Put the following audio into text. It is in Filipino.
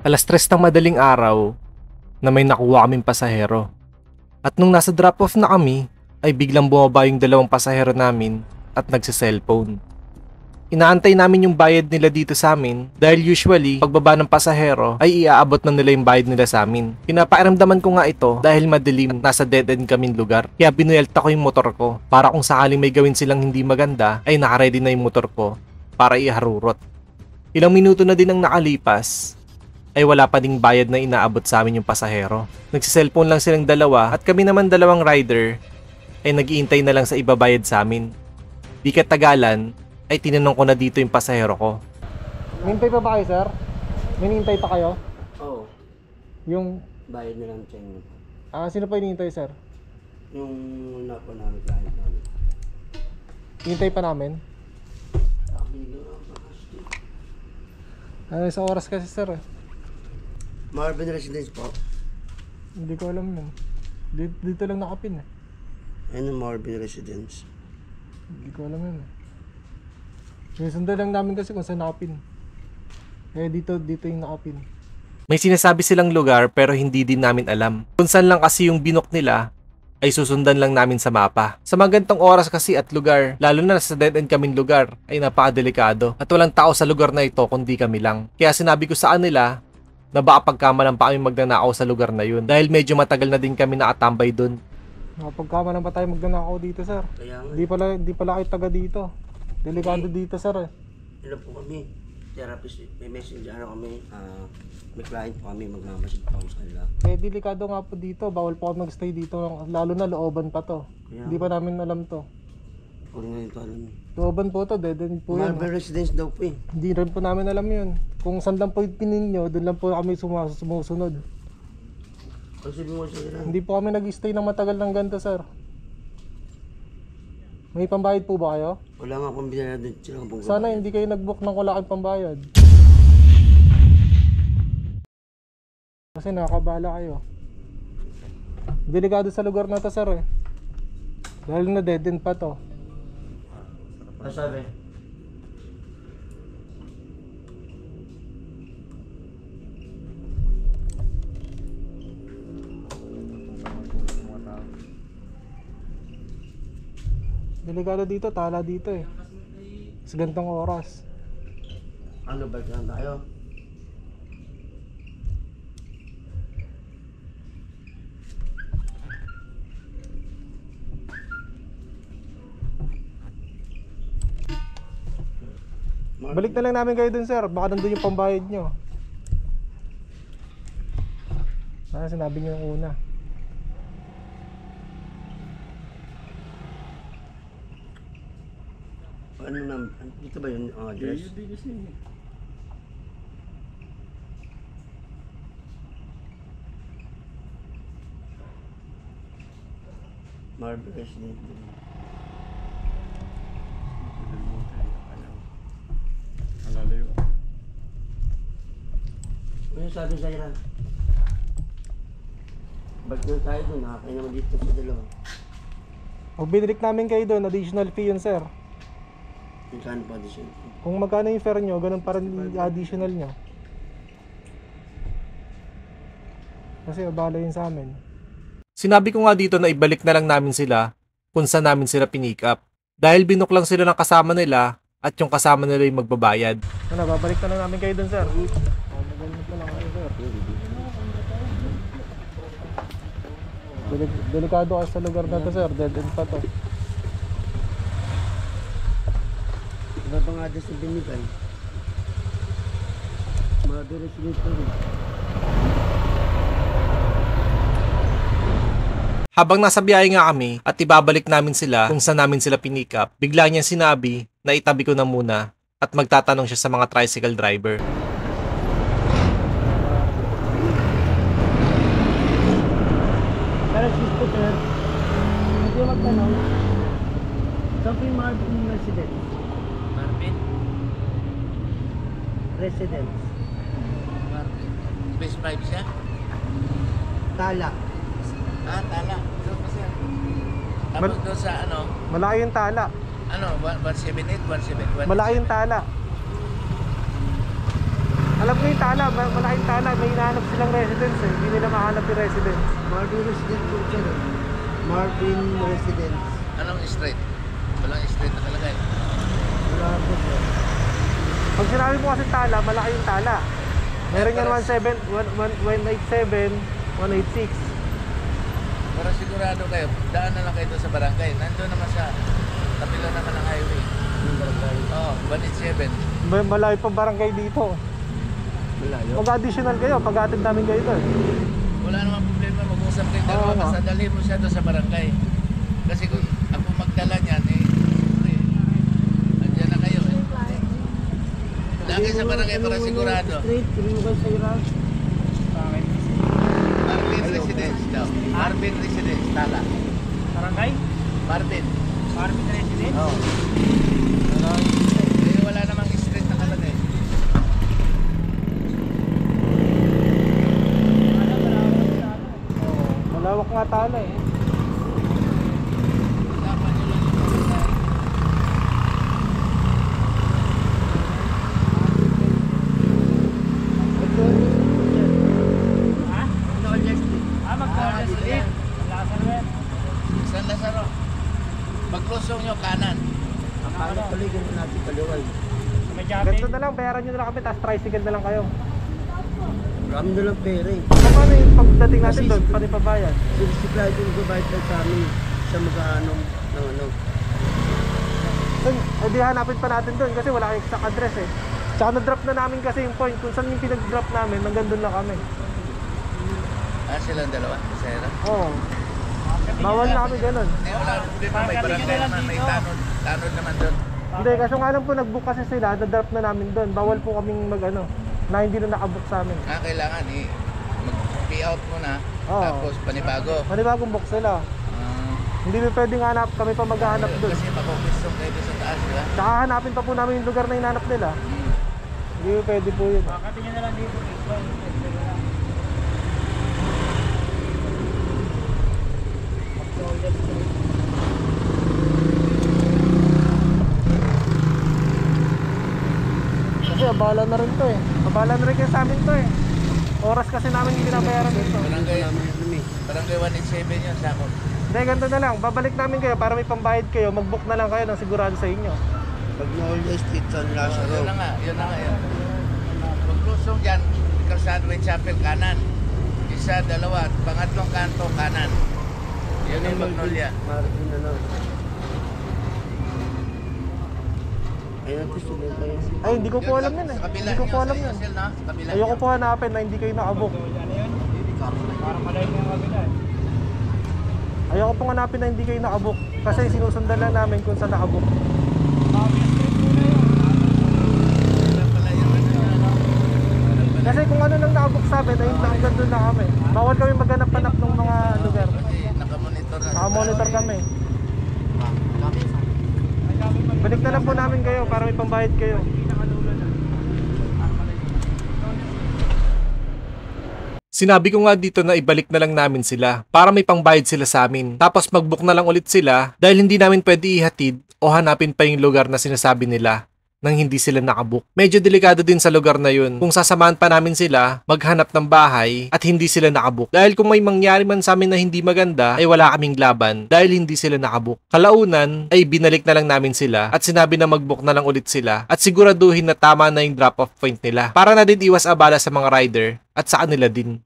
Alas 3 ng madaling araw na may nakuha kaming pasahero. At nung nasa drop-off na kami, ay biglang bumaba yung dalawang pasahero namin at nagsa-cellphone. Inaantay namin yung bayad nila dito sa amin dahil usually pagbaba ng pasahero ay iaabot na nila yung bayad nila sa amin. Pinapairamdaman ko nga ito dahil madilim at nasa dead end kaming lugar. Kaya binuyelta ko yung motor ko para kung sakaling may gawin silang hindi maganda ay nakaready na yung motor ko para iharurot. Ilang minuto na din ang nakalipas ay wala pa ding bayad na inaabot sa amin yung pasahero. Nagsiselfone lang silang dalawa at kami naman dalawang rider ay nag-iintay na lang sa ibabayad sa amin. Di katagalan ay tinanong ko na dito yung pasahero ko. Minintay pa ba kayo, sir? Minintay pa kayo? Oo. Yung... Bayad na lang check. sino pa hinihintay, sir? Yung napo namin client namin. Hinintay pa namin? Sa oras kasi, sir. Marvin Residence po. Hindi ko alam yun. Dito lang nakapin eh. Ano Marvin Residence? Hindi ko alam yun eh. Sundan lang namin kasi kung saan nakapin. Dito yung nakapin. May sinasabi silang lugar pero hindi din namin alam. Kung saan lang kasi yung binok nila ay susundan lang namin sa mapa. Sa mga gantong oras kasi at lugar, lalo na sa dead end kaming lugar, ay napakadelikado. At walang tao sa lugar na ito kundi kami lang. Kaya sinabi ko sa kanila na baka pagkamalan pa kami magnanakaw sa lugar na yun. Dahil medyo matagal na din kami nakatambay dun. Pagkamalan pa tayo magnanakaw dito, sir. Kaya nga. Di pala kayo taga dito. Delikado dito, sir eh. Ilan po kami? Therapist, may messenger kami. May client po kami, magmamasid po kami sa kanila. Delikado nga po dito. Bawal po ako mag-stay dito. Lalo na looban pa to. Hindi pa namin alam to. Puro nga yung alam. Looban po to, dead end po yan. Marvin Residence daw po eh. Hindi rin po namin alam yun. Kung saan lang po yung pinin nyo, doon lang po kami sumusunod. Kasi mo siya. Hindi po kami nag-stay na matagal ng ganito, sir. May pambayad po ba kayo? Wala nga pang binala din sila. Sana hindi kayo nag-book ng wala kayong pambayad. Kasi nakakabala kayo. Delikado sa lugar na to, sir eh. Dahil na dead end pa to. Ano sabi? Delikado dito, tala dito eh. Sa gantong oras. Ano, balik lang tayo? Balik na lang namin kayo dun, sir. Baka nandun yung pambayad nyo. Sinabi nyo yung una. Ano na, dito ba yung address? Marvin Residence. Ano sabi sa'yo na? Balik na tayo doon, nakakain naman dito sa dalawa. Pag binalik namin kayo doon, additional fee yun, sir. Magkano pa addition? Kung magkano yung fare nyo, ganun pa rin yung additional nyo. Kasi abala yun sa amin. Sinabi ko nga dito na ibalik na lang namin sila kung saan namin sila pinick up. Dahil binok lang sila ng kasama nila at yung kasama nila yung magbabayad. Babalik na lang namin kayo doon, sir. Maganda na lang kayo, sir. Delikado kasi sa lugar na to, sir. Dead end pa to. Iba pa nga dyan sa binigay. Marvin Residence pa rin. Habang nasa biyahe nga kami at ibabalik namin sila kung saan namin sila pinick up, bigla niya sinabi na itabi ko na muna at magtatanong siya sa mga tricycle driver. Pero sis po, sir, hindi magtanong. Saan po yung Marvin Residence? Marvin? Residence. Marvin. Base 5 siya? Tala. Tala. Doon pa siya. Tapos doon sa ano? Malaki yung tala. Ano? 178? 171? Malaki yung tala. Alam ko yung tala, malaking tala, may hinahanap silang residence eh. Hindi nila mahanap yung residence. Marvin Residence po siya. Marvin Residence. Anong street? Walang street nakalagay. Wala po siya. Pag sinabi mo kasi tala, malaki yung tala. Meron yan 187, 186. Para sigurado kayo, daan na lang kayo doon sa barangay. Nandun naman sa kapila naman ng highway. Oo, 187. Malayo pa barangay dito. Malayo. Mag-additional kayo, pag-atid namin kayo doon. Wala namang problema, mag-usap kayo dalawa. Oo nga. Basta dalhin mo siya doon sa barangay. Kasi kung ako magdala niyan, siyempre, andyan na kayo eh. Lagi sa barangay para sigurado. Street, tingin mo kayo sa Iran. Marvin Residence daw. Marvin Residence, tala. Barangay? Marvin. Marvin Residence? Oo. Wala namang street nakalagay. Malawak nga tala eh. Dapat nyo lang yung barangay. San Lazaro. Paglusong nyo, kanan. Akala tuloy ganun natin kaliway. Ganito na lang, bayaran nyo na lang kami, tapos tricycle na lang kayo. Marami na lang pera eh. Kung ano yung pagdating natin Kasi- doon, pati pabayad. Si Clyde yung nagbabayad lang sa amin. Siya mag-aanong ng ano. Di hanapin pa natin doon kasi wala kang exact address eh. Tsaka na-drop na namin kasi yung point, kung saan yung pinag-drop namin, hanggang doon lang kami. Silang dalawa, Sarah. Oo. Bawal na kami ganun. Wala problema, may barangay naman, may tanod. Tanod naman doon. Hindi, kaso nga lang po nag-book kasi sila, na-drop na namin doon. Bawal po kaming mag-ano, na hindi na nakabook sa amin. Kailangan mag-pay out mo na, Oo. tapos panibago. Panibagong book sila. Hindi pa pwedeng hanap, kami pa maghahanap doon. Kasi makukwistong kayo doon sa taas, di ba? Tsaka hanapin pa po namin yung lugar na hinanap nila. Hindi pa pwede po yun. Makatingin na lang dito. Kasi abala na rin to eh. Abala na rin kayo sa amin to eh. Oras kasi namin yung binabayaran dito. Barangay 187 yun sa ako. Hindi, ganito na lang. Babalik namin kayo para may pambayad kayo. Mag-book na lang kayo ng sigurado sa inyo. Pag na-all street San Lazaro. Yun na nga, yun na nga yun. Paglusong dyan, Calzado and Chapel kanan. Isa, dalawa, pangatlong kanto kanan. Yun yung Magnolia. Marvin ano. Ayun, tuloy kayo. Ay, hindi ko po alam yan eh. Sa kabila Hindi ko po nyo, alam sa yan. Isel, no? Sa kabila Ayoko nyo. po hanapin na hindi kayo nakabook. Ayoko pong hanapin na hindi kayo nakabook. Kasi sinusundan lang namin kung saan nakabook. Wala pala yung ano. Kasi kung ano lang nakabook sa amin, ayun lang hanggang doon na kami. Bawal kami maghanap-hanap ng mga lugar. Kasi nakamonitor na. Naka-monitor kami. Balik na lang po namin kayo para may pambayad kayo. Sinabi ko nga dito na ibalik na lang namin sila para may pangbayad sila sa amin. Tapos mag-book na lang ulit sila dahil hindi namin pwede ihatid o hanapin pa yung lugar na sinasabi nila nang hindi sila nakabook. Medyo delikado din sa lugar na yun kung sasamahan pa namin sila maghanap ng bahay at hindi sila nakabook. Dahil kung may mangyari man sa amin na hindi maganda ay wala kaming laban dahil hindi sila nakabook. Kalaunan ay binalik na lang namin sila at sinabi na mag-book na lang ulit sila at siguraduhin na tama na yung drop-off point nila para na din iwas abala sa mga rider at sa kanila din.